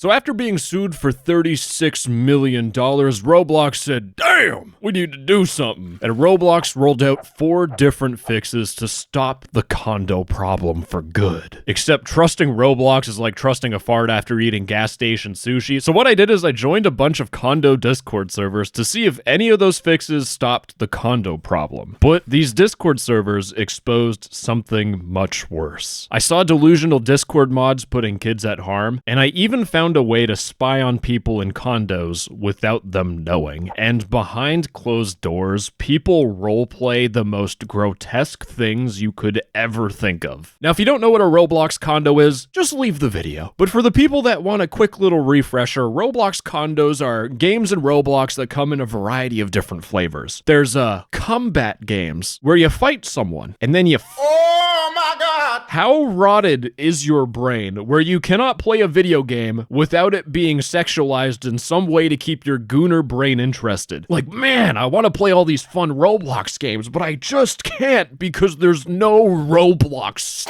So after being sued for $36 million, Roblox said, damn, we need to do something. And Roblox rolled out 4 different fixes to stop the condo problem for good. Except trusting Roblox is like trusting a fart after eating gas station sushi. So what I did is I joined a bunch of Condo Discord servers to see if any of those fixes stopped the condo problem. But these Discord servers exposed something much worse. I saw delusional Discord mods putting kids at harm, and I even found a way to spy on people in condos without them knowing. And behind closed doors, people roleplay the most grotesque things you could ever think of. Now, if you don't know what a Roblox condo is, just leave the video. But for the people that want a quick little refresher, Roblox condos are games in Roblox that come in a variety of different flavors. There's combat games where you fight someone and then you oh my god! How rotted is your brain where you cannot play a video game without it being sexualized in some way to keep your gooner brain interested? Like, man, I want to play all these fun Roblox games, but I just can't because there's no Roblox.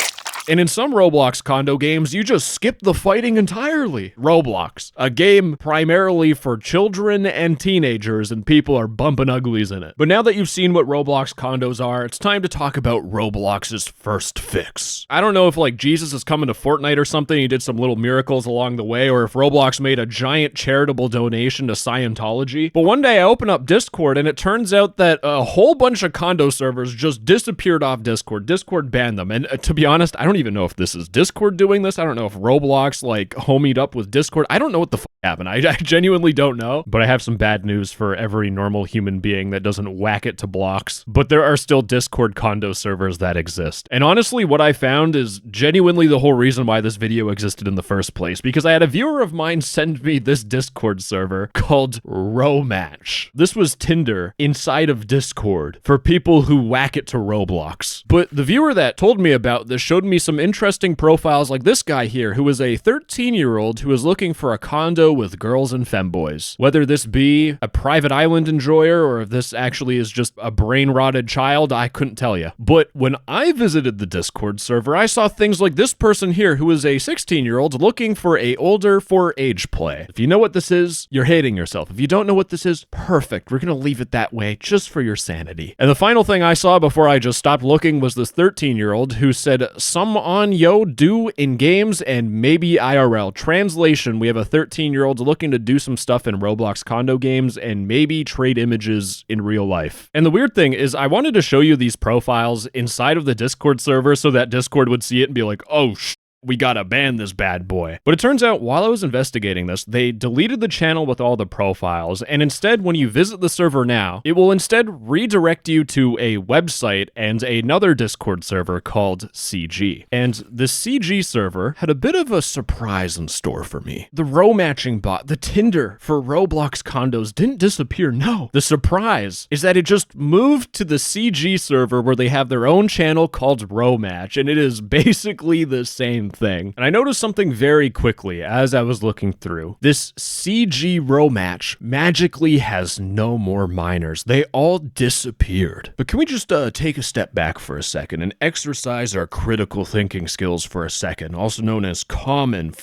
And in some Roblox condo games, you just skip the fighting entirely. Roblox, a game primarily for children and teenagers, and people are bumping uglies in it. But now that you've seen what Roblox condos are, it's time to talk about Roblox's first fix. I don't know if like Jesus is coming to Fortnite or something, he did some little miracles along the way, or if Roblox made a giant charitable donation to Scientology. But one day I open up Discord and it turns out that a whole bunch of condo servers just disappeared off Discord. Discord banned them. And to be honest, I don't even know if this is Discord doing this. I don't know if Roblox like homied up with Discord. I don't know what the happened. I genuinely don't know. But I have some bad news for every normal human being that doesn't whack it to blocks. But there are still Discord condo servers that exist. And honestly, what I found is genuinely the whole reason why this video existed in the first place. Because I had a viewer of mine send me this Discord server called Romatch. This was Tinder inside of Discord for people who whack it to Roblox. But the viewer that told me about this showed me some interesting profiles like this guy here, who is a 13-year-old who is looking for a condo with girls and femboys. Whether this be a private island enjoyer or if this actually is just a brain-rotted child, I couldn't tell you. But when I visited the Discord server, I saw things like this person here who is a 16-year-old looking for a older for age play. If you know what this is, you're hating yourself. If you don't know what this is, perfect. We're gonna leave it that way just for your sanity. And the final thing I saw before I just stopped looking was this 13-year-old who said, some on yo do in games and maybe IRL. Translation, we have a 13-year-old looking to do some stuff in Roblox condo games and maybe trade images in real life. And the weird thing is I wanted to show you these profiles inside of the Discord server so that Discord would see it and be like, oh we gotta ban this bad boy. But it turns out while I was investigating this, they deleted the channel with all the profiles, and instead when you visit the server now, it will instead redirect you to a website and another Discord server called CG. And the CG server had a bit of a surprise in store for me. The row-matching bot, the Tinder for Roblox condos didn't disappear, no. The surprise is that it just moved to the CG server where they have their own channel called Row-Match, and it is basically the same thing. And I noticed something very quickly as I was looking through. This CG Row-Match magically has no more minors. They all disappeared. But can we just take a step back for a second and exercise our critical thinking skills for a second, also known as common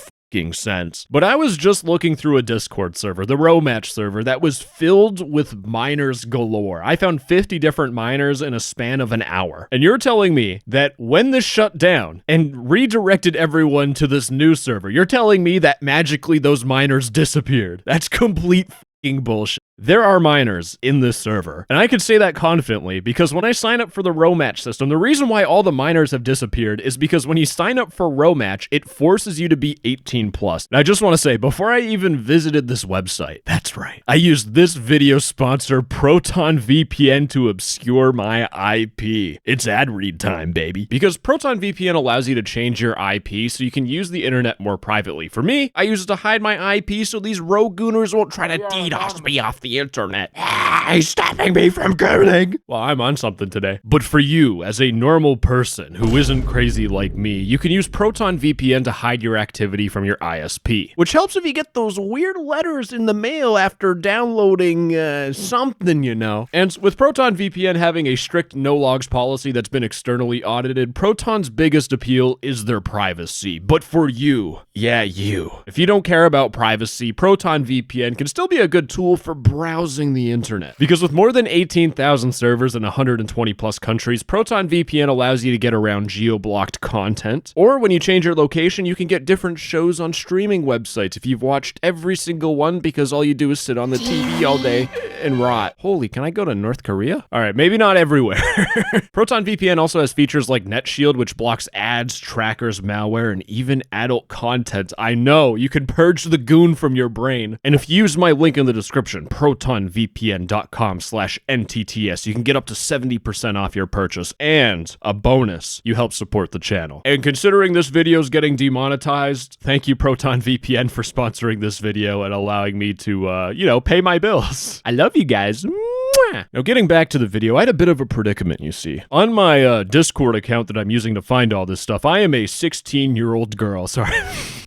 sense. But I was just looking through a Discord server, the Romatch server, that was filled with minors galore. I found 50 different minors in a span of an hour. And you're telling me that when this shut down and redirected everyone to this new server, you're telling me that magically those minors disappeared? That's complete bullshit. There are minors in this server, and I could say that confidently because when I sign up for the Romatch system, the reason why all the minors have disappeared is because when you sign up for Romatch, it forces you to be 18 plus. And I just want to say, before I even visited this website, that's right, I used this video sponsor, Proton VPN, to obscure my IP. It's ad read time, baby. Because Proton VPN allows you to change your IP so you can use the internet more privately. For me, I use it to hide my IP so these rogue gooners won't try to DDoS me off the the internet. He's stopping me from gooning. Well, I'm on something today. But for you, as a normal person who isn't crazy like me, you can use Proton VPN to hide your activity from your ISP, which helps if you get those weird letters in the mail after downloading something, you know. And with Proton VPN having a strict no logs policy that's been externally audited, Proton's biggest appeal is their privacy. But for you, yeah, you, if you don't care about privacy, Proton VPN can still be a good tool for browsing the internet. Because with more than 18,000 servers in 120 plus countries, Proton VPN allows you to get around geo-blocked content. Or when you change your location, you can get different shows on streaming websites if you've watched every single one because all you do is sit on the TV all day and rot. Holy, can I go to North Korea? All right, maybe not everywhere. Proton VPN also has features like NetShield, which blocks ads, trackers, malware, and even adult content. I know, you can purge the goon from your brain. And if you use my link in the description, protonvpn.com/NTTS, you can get up to 70% off your purchase. And a bonus, you help support the channel. And considering this video is getting demonetized, thank you Proton VPN for sponsoring this video and allowing me to, pay my bills. I love you guys. Now, getting back to the video, I had a bit of a predicament, you see. On my Discord account that I'm using to find all this stuff, I am a 16-year-old girl. Sorry,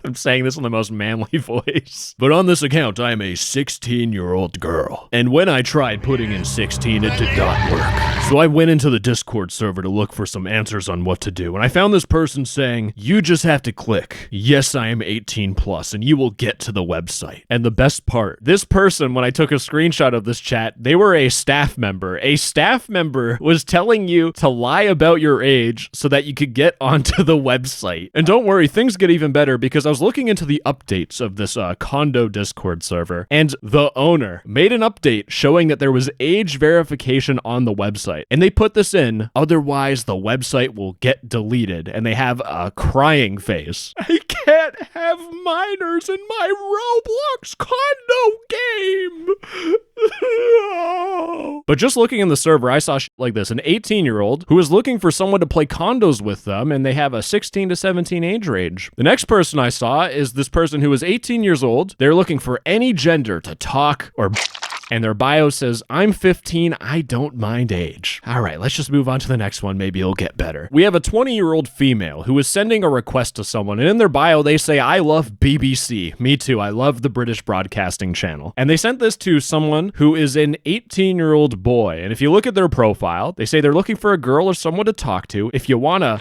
I'm saying this in the most manly voice. But on this account, I am a 16-year-old girl. And when I tried putting in 16, it did not work. So I went into the Discord server to look for some answers on what to do. And I found this person saying, you just have to click, yes, I am 18 plus, and you will get to the website. And the best part, this person, when I took a screenshot of this chat, they were a staff member. A staff member was telling you to lie about your age so that you could get onto the website. And don't worry, things get even better because I was looking into the updates of this Condo Discord server, and the owner made an update showing that there was age verification on the website. And they put this in, otherwise the website will get deleted. And they have a crying face. I can't have minors in my Roblox Condo game. But just looking in the server, I saw shit like this. An 18-year-old who is looking for someone to play condos with them, and they have a 16 to 17 age range. The next person I saw is this person who is 18 years old. They're looking for any gender to talk or... And their bio says, I'm 15, I don't mind age. All right, let's just move on to the next one. Maybe it'll get better. We have a 20-year-old female who is sending a request to someone, and in their bio, they say, I love BBC. Me too, I love the British Broadcasting Channel. And they sent this to someone who is an 18-year-old boy. And if you look at their profile, they say they're looking for a girl or someone to talk to. If you wanna...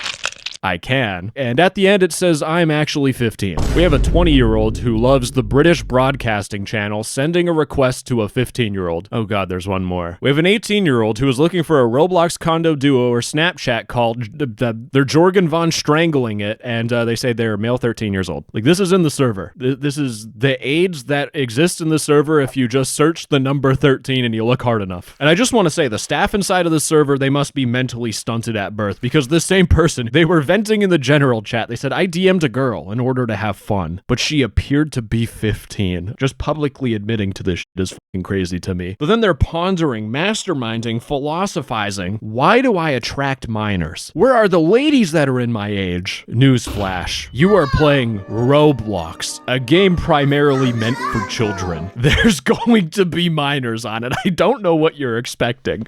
I can. And at the end, it says, I'm actually 15. We have a 20-year-old who loves the British Broadcasting Channel sending a request to a 15-year-old. Oh God, there's one more. We have an 18-year-old who is looking for a Roblox Condo duo or Snapchat called, they're Jorgen von Strangling it, and they say they're male 13 years old. Like, this is in the server. This is the age that exists in the server if you just search the number 13 and you look hard enough. And I just want to say, the staff inside of the server, they must be mentally stunted at birth, because this same person, they were venting in the general chat. They said, I DM'd a girl in order to have fun, but she appeared to be 15. Just publicly admitting to this shit is fucking crazy to me. But then they're pondering, masterminding, philosophizing. Why do I attract minors? Where are the ladies that are in my age? Newsflash. You are playing Roblox, a game primarily meant for children. There's going to be minors on it. I don't know what you're expecting.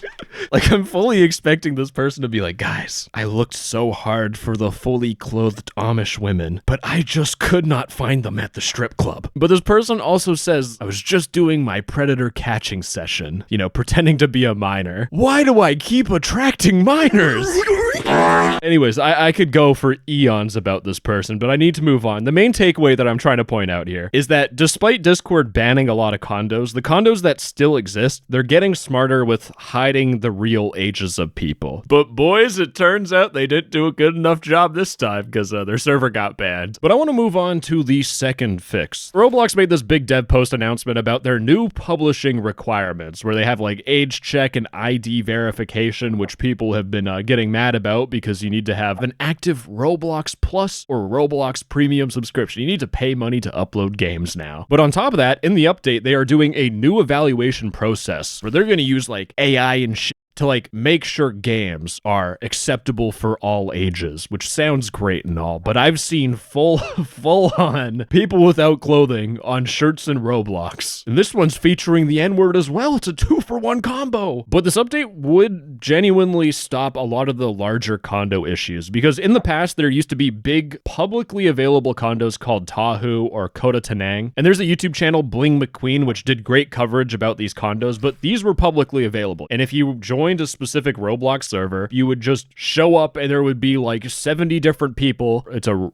Like, I'm fully expecting this person to be like, guys, I looked so hard for the fully clothed Amish women, but I just could not find them at the strip club. But this person also says, I was just doing my predator catching session, pretending to be a minor. Why do I keep attracting minors? Anyways, I could go for eons about this person, but I need to move on. The main takeaway that I'm trying to point out here is that despite Discord banning a lot of condos, the condos that still exist, they're getting smarter with hiding the real ages of people. But boys, it turns out they didn't do a good enough job this time because their server got banned. But I want to move on to the second fix. Roblox made this big dev post announcement about their new publishing requirements, where they have like age check and ID verification, which people have been getting mad about because you need to have an active Roblox Plus or Roblox Premium subscription. You need to pay money to upload games now. But on top of that, in the update, they are doing a new evaluation process where they're going to use like AI and shit to like make sure games are acceptable for all ages, which sounds great and all, but I've seen full on people without clothing on shirts in Roblox. And this one's featuring the N-word as well. It's a 2-for-1 combo. But this update would genuinely stop a lot of the larger condo issues, because in the past there used to be big publicly available condos called Tahoe or Kota Tanang, and there's a YouTube channel, Bling McQueen, which did great coverage about these condos, but these were publicly available. And if you joined a specific Roblox server, you would just show up and there would be like 70 different people. It's a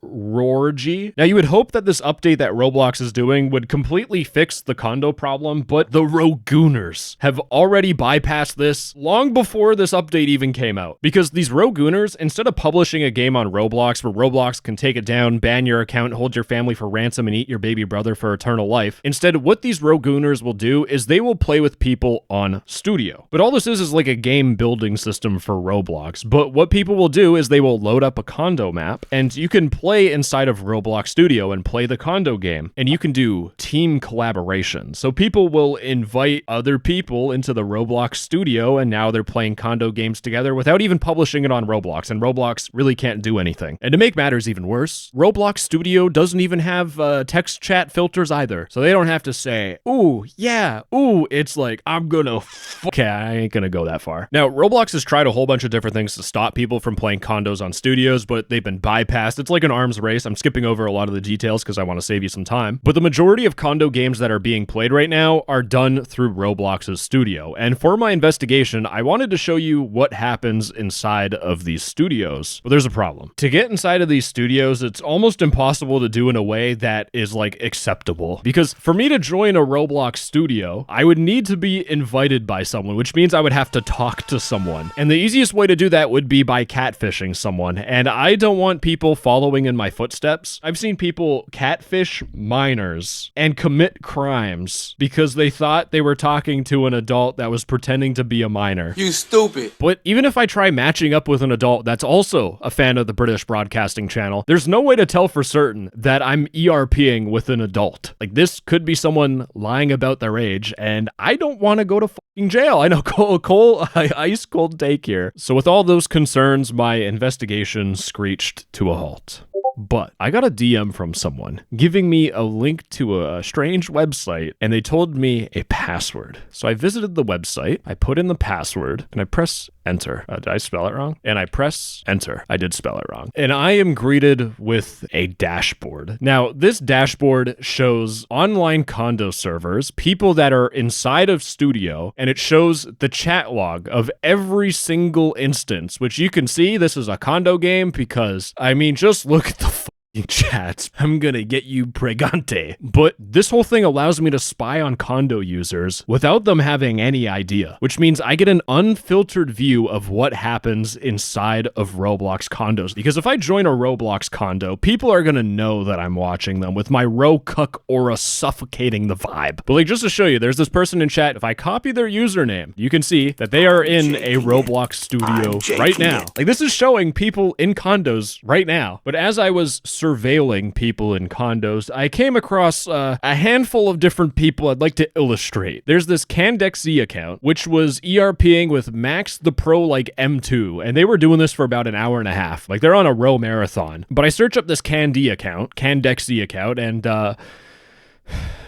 roargy. Now, you would hope that this update that Roblox is doing would completely fix the condo problem, but the Rogooners have already bypassed this long before this update even came out. Because these Rogooners, instead of publishing a game on Roblox where Roblox can take it down, ban your account, hold your family for ransom, and eat your baby brother for eternal life, instead, what these Rogooners will do is they will play with people on Studio. But all this is like a game building system for Roblox. But what people will do is they will load up a condo map, and you can play inside of Roblox Studio and play the condo game, and you can do team collaboration. So people will invite other people into the Roblox Studio, and now they're playing condo games together without even publishing it on Roblox, and Roblox really can't do anything. And to make matters even worse, Roblox Studio doesn't even have text chat filters either, so they don't have to say, ooh, yeah, ooh, it's like, I'm gonna okay, I ain't gonna go that far. Now, Roblox has tried a whole bunch of different things to stop people from playing condos on Studios, but they've been bypassed. It's like an arms race. I'm skipping over a lot of the details because I want to save you some time. But the majority of condo games that are being played right now are done through Roblox's Studio. And for my investigation, I wanted to show you what happens inside of these studios. But there's a problem. To get inside of these studios, it's almost impossible to do in a way that is like acceptable. Because for me to join a Roblox studio, I would need to be invited by someone, which means I would have to talk to someone. And the easiest way to do that would be by catfishing someone. And I don't want people following in my footsteps. I've seen people catfish minors and commit crimes because they thought they were talking to an adult that was pretending to be a minor. You stupid. But even if I try matching up with an adult that's also a fan of the British Broadcasting Channel, there's no way to tell for certain that I'm ERPing with an adult. Like, this could be someone lying about their age, and I don't want to go to fucking jail. I know, ice cold take here. So with all those concerns, my investigation screeched to a halt. But I got a DM from someone giving me a link to a strange website, and they told me a password. So I visited the website, I put in the password, and I press enter. Did I spell it wrong? And I press enter. I did spell it wrong. And I am greeted with a dashboard. Now, this dashboard shows online condo servers, people that are inside of Studio, and it shows the chat log of every single instance, which you can see this is a condo game because, I mean, just look at the chats. I'm gonna get you pregante. But this whole thing allows me to spy on condo users without them having any idea, which means I get an unfiltered view of what happens inside of Roblox condos. Because if I join a Roblox condo, people are gonna know that I'm watching them with my Ro-Cook aura suffocating the vibe. But like, just to show you, there's this person in chat. If I copy their username, you can see that they are in a Roblox studio right now. Like, this is showing people in condos right now. But as I was surveilling people in condos, I came across a handful of different people I'd like to illustrate. There's this CanDexZ account, which was ERPing with Max the Pro like M2, and they were doing this for about an hour and a half. Like, they're on a row marathon. But I search up this CanDexZ account, and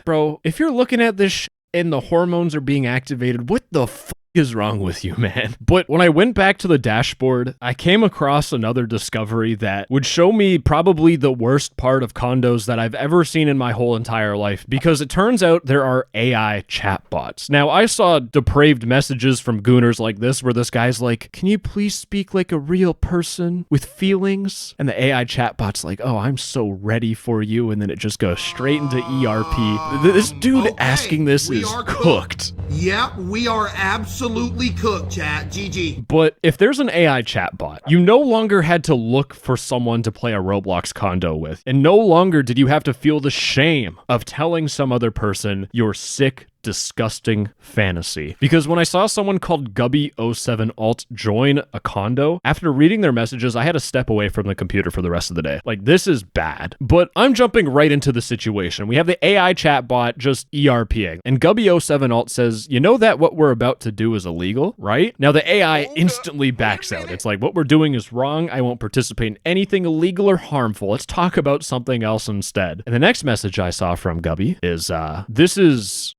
bro, if you're looking at this and the hormones are being activated, what the is wrong with you, man? But when I went back to the dashboard, I came across another discovery that would show me probably the worst part of condos that I've ever seen in my whole entire life, because it turns out there are AI chatbots. Now, I saw depraved messages from gooners like this, where this guy's like, can you please speak like a real person with feelings? And the AI chatbot's like, oh, I'm so ready for you. And then it just goes straight into ERP. This dude asking this is cooked. Yeah, we are absolutely cooked, chat. GG. But if there's an AI chatbot, you no longer had to look for someone to play a Roblox condo with. And no longer did you have to feel the shame of telling some other person your sick, disgusting fantasy. Because when I saw someone called Gubby07alt join a condo, after reading their messages, I had to step away from the computer for the rest of the day. Like, this is bad. But I'm jumping right into the situation. We have the AI chatbot just ERPing, and Gubby07alt says, you know that what we're about to do is illegal, right? Now the AI instantly backs out. It's like, what we're doing is wrong. I won't participate in anything illegal or harmful. Let's talk about something else instead. And the next message I saw from Gubby is, this is...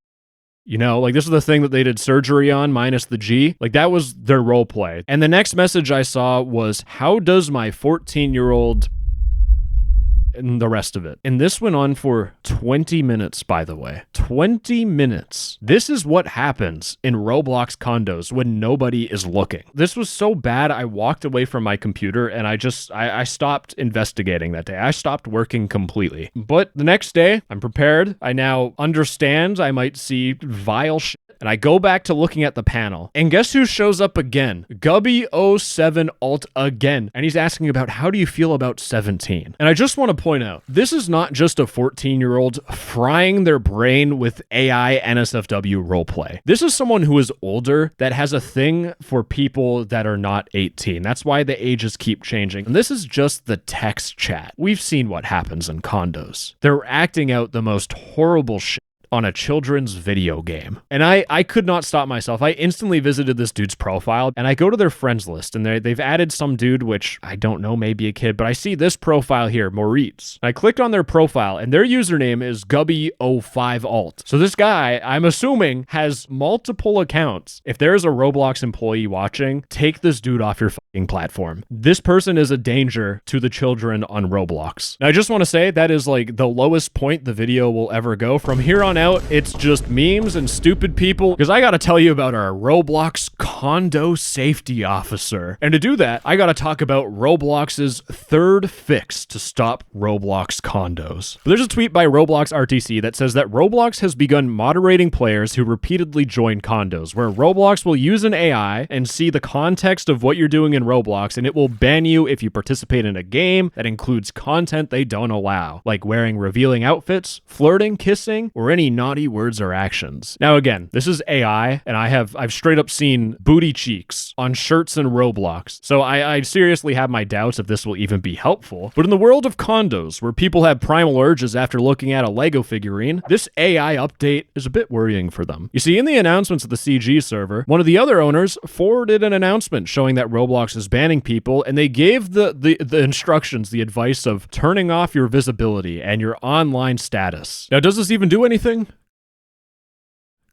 You know, like this is the thing that they did surgery on minus the G. Like that was their role play. And the next message I saw was, how does my 14-year-old... and the rest of it. And this went on for 20 minutes, by the way. 20 minutes. This is what happens in Roblox condos when nobody is looking. This was so bad, I walked away from my computer and I stopped investigating that day. I stopped working completely. But the next day, I'm prepared. I now understand I might see vile shit. And I go back to looking at the panel, and guess who shows up again? Gubby07alt again. And he's asking about, how do you feel about 17? And I just want to point out, this is not just a 14-year-old frying their brain with AI NSFW roleplay. This is someone who is older that has a thing for people that are not 18. That's why the ages keep changing. And this is just the text chat. We've seen what happens in condos. They're acting out the most horrible shit on a children's video game. And I could not stop myself. I instantly visited this dude's profile and I go to their friends list and they've added some dude, which I don't know, maybe a kid, but I see this profile here, Moritz. I clicked on their profile and their username is Gubby05alt. So this guy, I'm assuming, has multiple accounts. If there's a Roblox employee watching, take this dude off your fucking platform. This person is a danger to the children on Roblox. Now, I just want to say that is like the lowest point the video will ever go. From here on out, it's just memes and stupid people, because I gotta tell you about our Roblox condo safety officer. And to do that, I gotta talk about Roblox's third fix to stop Roblox condos. But there's a tweet by Roblox RTC that says that Roblox has begun moderating players who repeatedly join condos, where Roblox will use an AI and see the context of what you're doing in Roblox, and it will ban you if you participate in a game that includes content they don't allow, like wearing revealing outfits, flirting, kissing, or any naughty words or actions. Now again, this is AI, and I've straight up seen booty cheeks on shirts in Roblox, so I seriously have my doubts if this will even be helpful. But in the world of condos, where people have primal urges after looking at a Lego figurine, this AI update is a bit worrying for them. You see, in the announcements of the CG server, one of the other owners forwarded an announcement showing that Roblox is banning people, and they gave the instructions, the advice of turning off your visibility and your online status. Now, does this even do anything?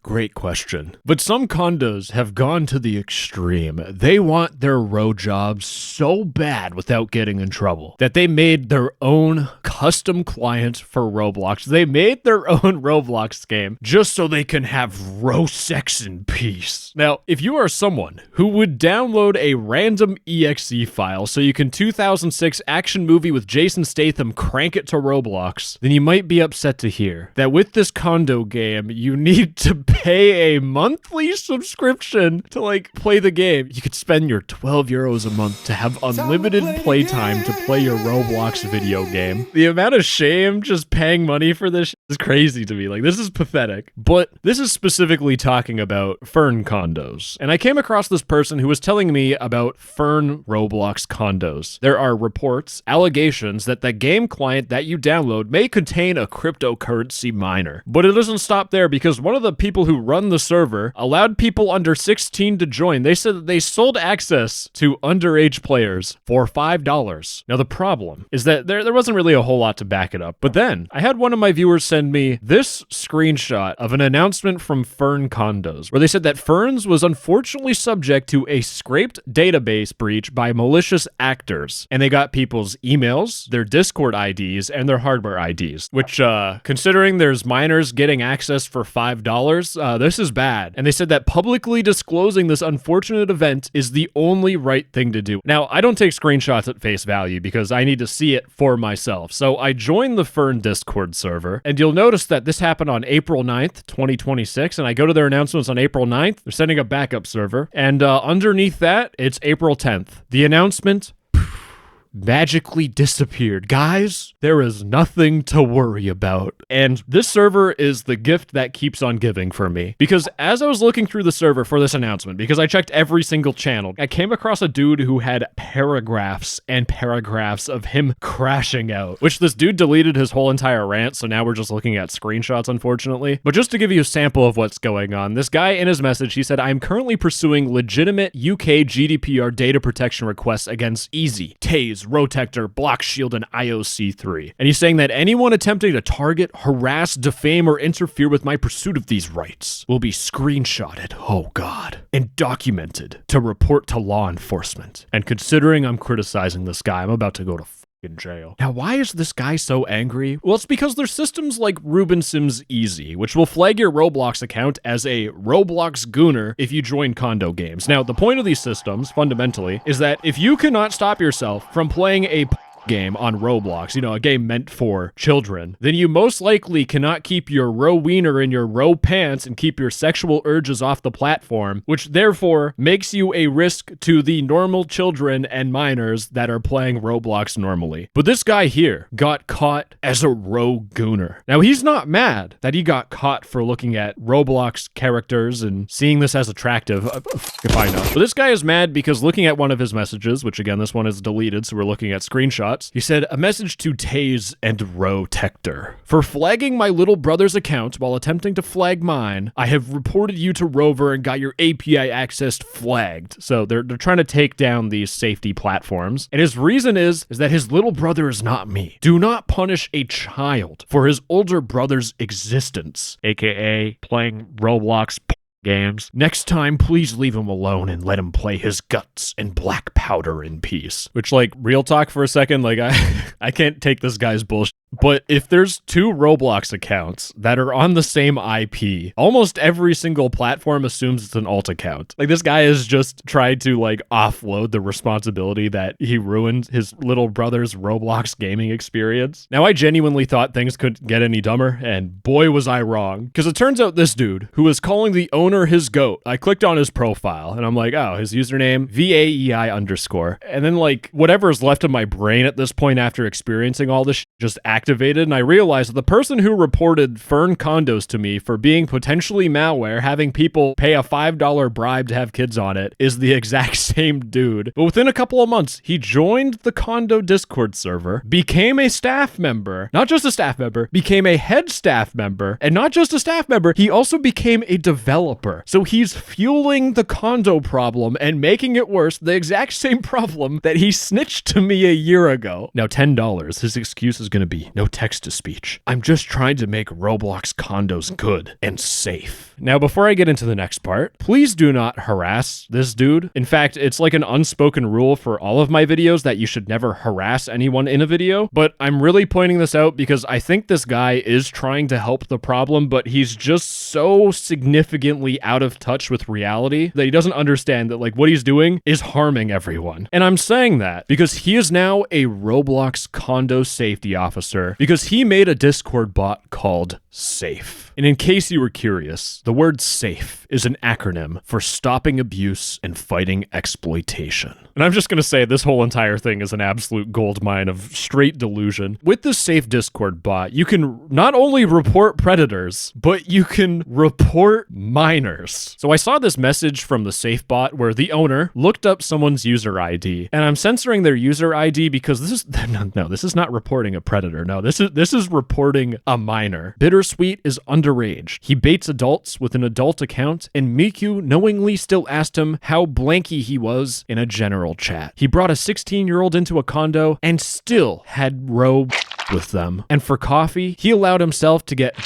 Great question. But some condos have gone to the extreme. They want their row jobs so bad without getting in trouble that they made their own custom client for Roblox. They made their own Roblox game just so they can have row sex in peace. Now, if you are someone who would download a random exe file so you can 2006 action movie with Jason Statham crank it to Roblox, then you might be upset to hear that with this condo game, you need to pay a monthly subscription to like play the game. You could spend your 12 euros a month to have unlimited playtime to play your Roblox video game. The amount of shame just paying money for this is crazy to me. Like, this is pathetic. But this is specifically talking about Fern condos. And I came across this person who was telling me about Fern Roblox condos. There are reports, allegations that the game client that you download may contain a cryptocurrency miner. But it doesn't stop there, because one of the people who run the server allowed people under 16 to join. They said that they sold access to underage players for $5. Now, the problem is that there wasn't really a whole lot to back it up. But then I had one of my viewers send me this screenshot of an announcement from Fern Condos, where they said that Fern's was unfortunately subject to a scraped database breach by malicious actors. And they got people's emails, their Discord IDs, and their hardware IDs, which, considering there's minors getting access for $5, this is bad. And they said that publicly disclosing this unfortunate event is the only right thing to do. Now, I don't take screenshots at face value because I need to see it for myself. So I joined the Fern Discord server, and you'll notice that this happened on April 9th, 2026, and I go to their announcements on April 9th. They're setting a backup server, and underneath that, it's April 10th. The announcement, magically disappeared. Guys, there is nothing to worry about. And this server is the gift that keeps on giving for me. Because as I was looking through the server for this announcement, because I checked every single channel, I came across a dude who had paragraphs and paragraphs of him crashing out, which this dude deleted his whole entire rant, so now we're just looking at screenshots, unfortunately. But just to give you a sample of what's going on, this guy in his message, he said, "I am currently pursuing legitimate UK GDPR data protection requests against Easy, Tase, Rotector, Block Shield, and IOC3. And he's saying that anyone attempting to target, harass, defame, or interfere with my pursuit of these rights will be screenshotted, oh god, and documented to report to law enforcement. And considering I'm criticizing this guy, I'm about to go to in jail." Now, why is this guy so angry? Well, it's because there's systems like Ruben Sims Easy, which will flag your Roblox account as a Roblox gooner if you join Condo games. Now, the point of these systems, fundamentally, is that if you cannot stop yourself from playing a game on Roblox, a game meant for children, then you most likely cannot keep your row wiener in your row pants and keep your sexual urges off the platform, which therefore makes you a risk to the normal children and minors that are playing Roblox normally. But this guy here got caught as a row gooner. Now, he's not mad that he got caught for looking at Roblox characters and seeing this as attractive, if I know. But this guy is mad because looking at one of his messages, which again, this one is deleted, so we're looking at screenshots. He said, "A message to Tase and Rotector. For flagging my little brother's account while attempting to flag mine, I have reported you to Rover and got your API access flagged." So they're trying to take down these safety platforms. And his reason is that his little brother is not me. Do not punish a child for his older brother's existence, aka playing Roblox games. Next time, please leave him alone and let him play his guts and black powder in peace. Which, like, real talk for a second, like, I can't take this guy's bullshit. But if there's two Roblox accounts that are on the same IP, almost every single platform assumes it's an alt account. Like, this guy has just tried to, like, offload the responsibility that he ruined his little brother's Roblox gaming experience. Now, I genuinely thought things couldn't get any dumber, and boy was I wrong. Because it turns out this dude, who is calling the owner his goat, I clicked on his profile, and I'm like, oh, his username, VAEI_. And then, like, whatever is left of my brain at this point after experiencing all this just activated, and I realized that the person who reported Fern Condos to me for being potentially malware, having people pay a $5 bribe to have kids on it, is the exact same dude. But within a couple of months, he joined the Condo Discord server, became a staff member, not just a staff member, became a head staff member, and not just a staff member, he also became a developer. So he's fueling the Condo problem and making it worse, the exact same problem that he snitched to me a year ago. Now, $10, his excuse is going to be no text-to-speech. I'm just trying to make Roblox condos good and safe. Now, before I get into the next part, please do not harass this dude. In fact, it's like an unspoken rule for all of my videos that you should never harass anyone in a video, but I'm really pointing this out because I think this guy is trying to help the problem, but he's just so significantly out of touch with reality that he doesn't understand that, like, what he's doing is harming everyone. And I'm saying that because he is now a Roblox condo safety officer because he made a Discord bot called Safe. And in case you were curious, the word SAFE is an acronym for stopping abuse and fighting exploitation. And I'm just going to say this whole entire thing is an absolute goldmine of straight delusion. With the Safe Discord bot, you can not only report predators, but you can report minors. So I saw this message from the Safe bot where the owner looked up someone's user ID, and I'm censoring their user ID because this is no, this is not reporting a predator. No, this is reporting a minor. Bittersweet is underage. He baits adults with an adult account, and Miku knowingly still asked him how blanky he was in a general chat. He brought a 16-year-old into a condo and still had robe with them. And for coffee, he allowed himself to get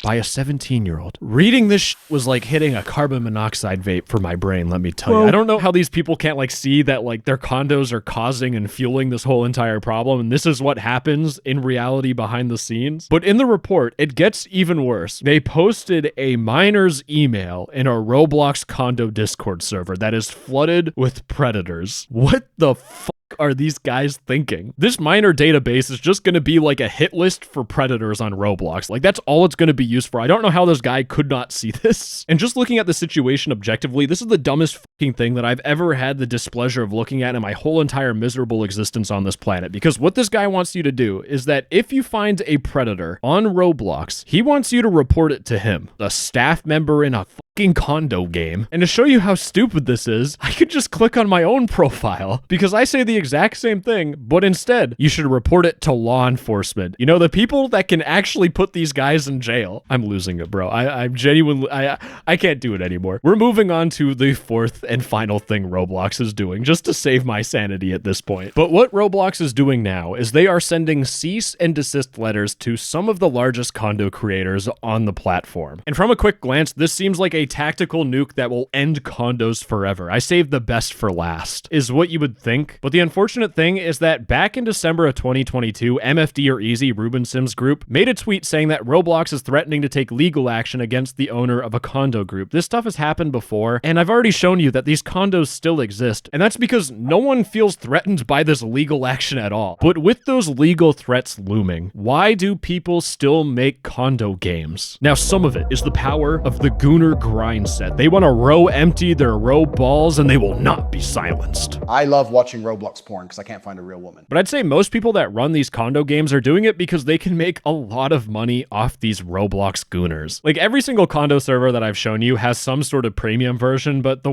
by a 17-year-old. Reading this was like hitting a carbon monoxide vape for my brain, let me tell you. I don't know how these people can't like see that like their condos are causing and fueling this whole entire problem, and this is what happens in reality behind the scenes. But in the report, it gets even worse. They posted a minor's email in a Roblox condo Discord server that is flooded with predators. What the fuck are these guys thinking? This minor database is just gonna be like a hit list for predators on Roblox. Like, that's all it's gonna be used for. I don't know how this guy could not see this. And just looking at the situation objectively, this is the dumbest fucking thing that I've ever had the displeasure of looking at in my whole entire miserable existence on this planet. Because what this guy wants you to do is that if you find a predator on Roblox, he wants you to report it to him, a staff member in a fucking condo game. And to show you how stupid this is, I could just click on my own profile because I say the exact same thing, but instead you should report it to law enforcement. You know, the people that can actually put these guys in jail. I'm losing it, bro. I'm genuinely, I can't do it anymore. We're moving on to the fourth and final thing Roblox is doing, just to save my sanity at this point. But what Roblox is doing now is they are sending cease and desist letters to some of the largest condo creators on the platform. And from a quick glance, this seems like a tactical nuke that will end condos forever. I saved the best for last, is what you would think. But the unfortunate thing is that back in December of 2022, MFD or Easy, Ruben Sims Group, made a tweet saying that Roblox is threatening to take legal action against the owner of a condo group. This stuff has happened before, and I've already shown you that these condos still exist, and that's because no one feels threatened by this legal action at all. But with those legal threats looming, why do people still make condo games? Now, some of it is the power of the Gooner grind set. They want to row empty their row balls, and they will not be silenced. I love watching Roblox porn because I can't find a real woman. But I'd say most people that run these condo games are doing it because they can make a lot of money off these Roblox Gooners. Like, every single condo server that I've shown you has some sort of premium version, but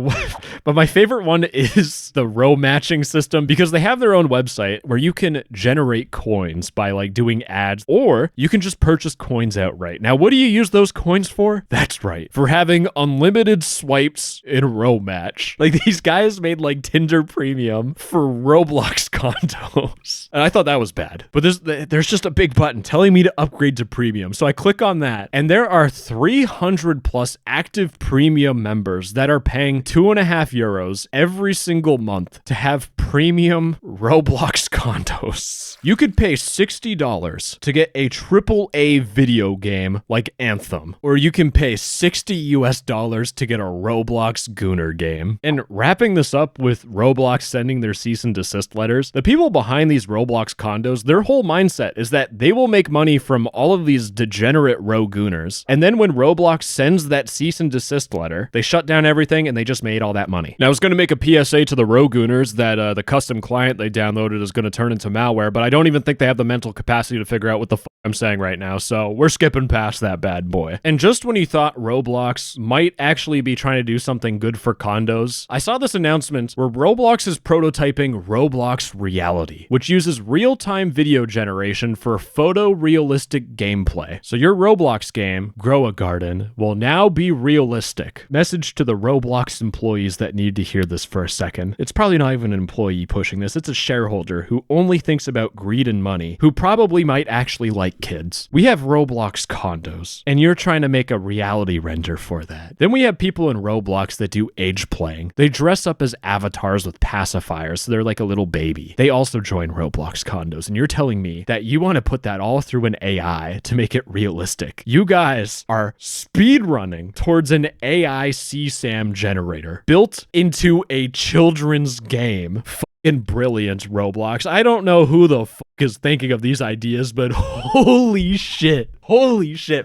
my favorite one is the row matching system because they have their own website where you can generate coins by like doing ads, or you can just purchase coins outright. Now, what do you use those coins for? That's right, for having unlimited swipes in row match. Like, these guys made like Tinder premium for Roblox condos. And I thought that was bad. But there's just a big button telling me to upgrade to premium. So I click on that, and there are 300 plus active premium members that are paying €2.50 every single month to have premium Roblox condos. You could pay $60 to get a AAA video game like Anthem, or you can pay $60 to get a Roblox Gooner game. And wrapping this up with Roblox sending their cease and desist letters, the people behind these Roblox condos, their whole mindset is that they will make money from all of these degenerate Gooners. And then when Roblox sends that cease and desist letter, they shut down everything and they just made all that money. Now, I was going to make a PSA to the Gooners that the custom client they downloaded is going to turn into malware, but I don't even think they have the mental capacity to figure out what the fuck I'm saying right now, so we're skipping past that bad boy. And just when you thought Roblox might actually be trying to do something good for condos, I saw this announcement where Roblox is prototyping Roblox Reality, which uses real-time video generation for photorealistic gameplay. So your Roblox game, Grow a Garden, will now be realistic. Message to the Roblox employees that need to hear this for a second. It's probably not even an employee pushing this, it's a shareholder who only thinks about greed and money, who probably might actually like kids. We have Roblox condos, and you're trying to make a reality render for that. Then we have people in Roblox that do age playing. They dress up as avatars with pacifiers, so they're like a little baby. They also join Roblox condos, and you're telling me that you want to put that all through an AI to make it realistic. You guys are speed running towards an AI CSAM generator built into a children's game. Brilliant, Roblox. I don't know who the fuck is thinking of these ideas, but holy shit,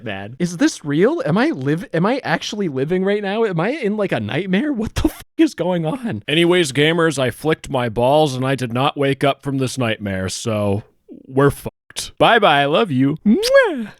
man. Is this real? Am I actually living right now? Am I in like a nightmare? What the fuck is going on? Anyways, gamers, I flicked my balls and I did not wake up from this nightmare, so we're fucked. Bye bye, I love you. Mwah!